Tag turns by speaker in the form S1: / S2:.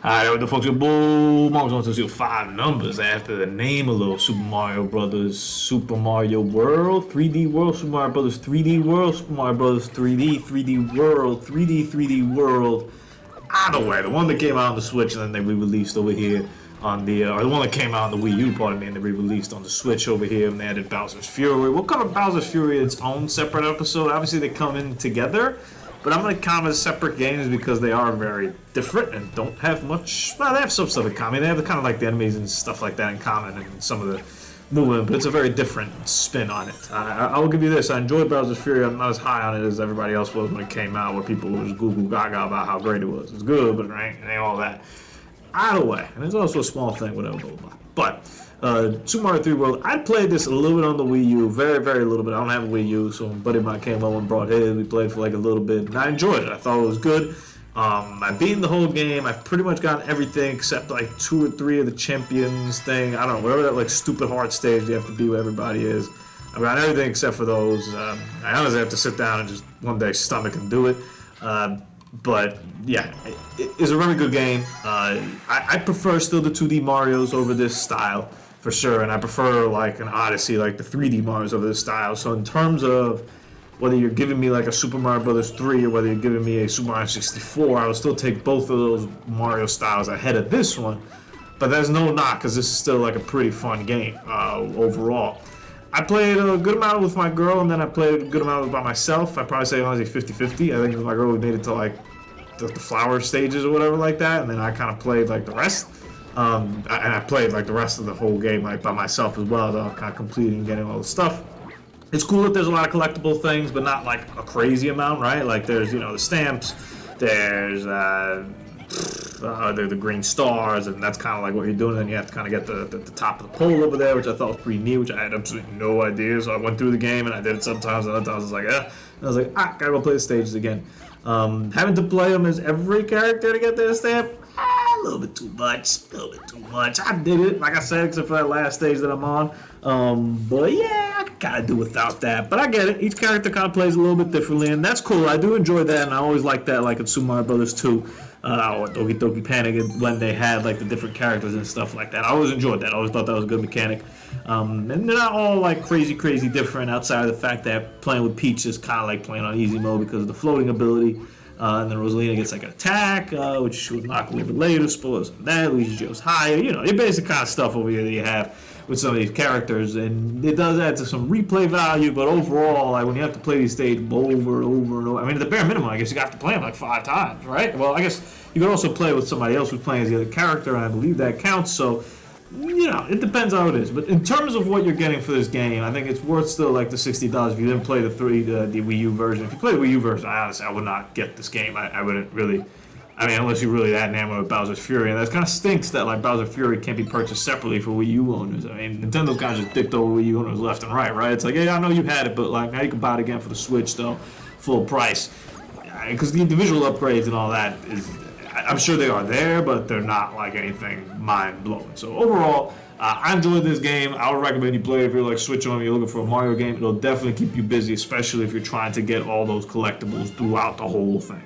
S1: Alright, what the fuck's your bull? Mark's on to see 5 numbers after the name of little Super Mario Brothers, Super Mario World, 3D World, Super Mario Brothers 3D World, Super Mario Brothers 3D, 3D World, 3D World. Either way, the one that came out on the Switch and then they re-released over here on the, or the one that came out on the Wii U, pardon me, and they re-released on the Switch over here, and they added Bowser's Fury. We'll cover Bowser's Fury in its own separate episode. Obviously, they come in together. But I'm going to count them as separate games because they are very different and don't have much. Well, they have some stuff in common. They have kind of like the enemies and stuff like that in common and some of the movement, but it's a very different spin on it. I will give you this. I enjoyed Bowser's Fury. I'm not as high on it as everybody else was when it came out, where people was goo goo gaga about how great it was. It was good, but it ain't all that. Either way, and there's also a small thing, whatever, blah, blah, blah. But Super Mario 3 World, I played this a little bit on the Wii U, very, very little bit. I don't have a Wii U, so a buddy of mine came over and brought his. We played for like a little bit, and I enjoyed it. I thought it was good. I've beaten the whole game. I've pretty much gotten everything except like 2 or 3 of the champions thing. I don't know, whatever that like stupid hard stage you have to be where everybody is. I've got everything except for those. I honestly have to sit down and just one day stomach and do it. But yeah, it's a really good game. I prefer still the 2D Marios over this style for sure, and I prefer like an Odyssey, like the 3D Marios over this style. So in terms of whether you're giving me like a Super Mario Brothers 3 or whether you're giving me a Super Mario 64, I would still take both of those Mario styles ahead of this one. But there's no knock because this is still like a pretty fun game overall. I played a good amount with my girl, and then I played a good amount by myself. I'd probably say honestly 50-50. I think with my girl we made it to like the flower stages or whatever like that, and then I kind of played like the rest. And I played like the rest of the whole game like by myself as well, though, kind of completing and getting all the stuff. It's cool that there's a lot of collectible things, but not like a crazy amount, right? Like there's, you know, the stamps, there's the green stars, and that's kind of like what you're doing. And then you have to kind of get the top of the pole over there, which I thought was pretty neat, which I had absolutely no idea. So I went through the game and I did it sometimes, and other times I was like, eh. And I was like, gotta go play the stages again. Having to play them as every character to get their stamp, a little bit too much. I did it, like I said, except for that last stage that I'm on. But yeah, I can kind of do without that. But I get it. Each character kind of plays a little bit differently, and that's cool. I do enjoy that, and I always like that, like in Super Mario Brothers 2, or Doki Doki Panic, when they had like the different characters and stuff like that. I always enjoyed that. I always thought that was a good mechanic. And they're not all like crazy different outside of the fact that playing with Peach is kind of like playing on easy mode because of the floating ability. And then Rosalina gets like an attack, which she will knock a little bit later. Spoilers on that. Luigi goes higher. You know, your basic kind of stuff over here that you have with some of these characters. And it does add to some replay value, but overall, like when you have to play these stages over and over. I mean, at the bare minimum, I guess you have to play them like 5 times, right? Well, I guess you could also play with somebody else who's playing as the other character, and I believe that counts. So, you know, it depends how it is. But in terms of what you're getting for this game, I think it's worth still like the $60 if you didn't play the Wii U version. If you play the Wii U version, I would not get this game. I wouldn't really. I mean, unless you're really that enamored with Bowser's Fury, and that kind of stinks that like Bowser's Fury can't be purchased separately for Wii U owners. I mean, Nintendo's kind of just dicked over Wii U owners left and right? It's like, yeah, I know you had it, but like now you can buy it again for the Switch though, full price, because the individual upgrades and all that is. I'm sure they are there, but they're not like anything mind-blowing. So overall, I enjoyed this game. I would recommend you play it if you're like Switch on, you're looking for a Mario game. It'll definitely keep you busy, especially if you're trying to get all those collectibles throughout the whole thing.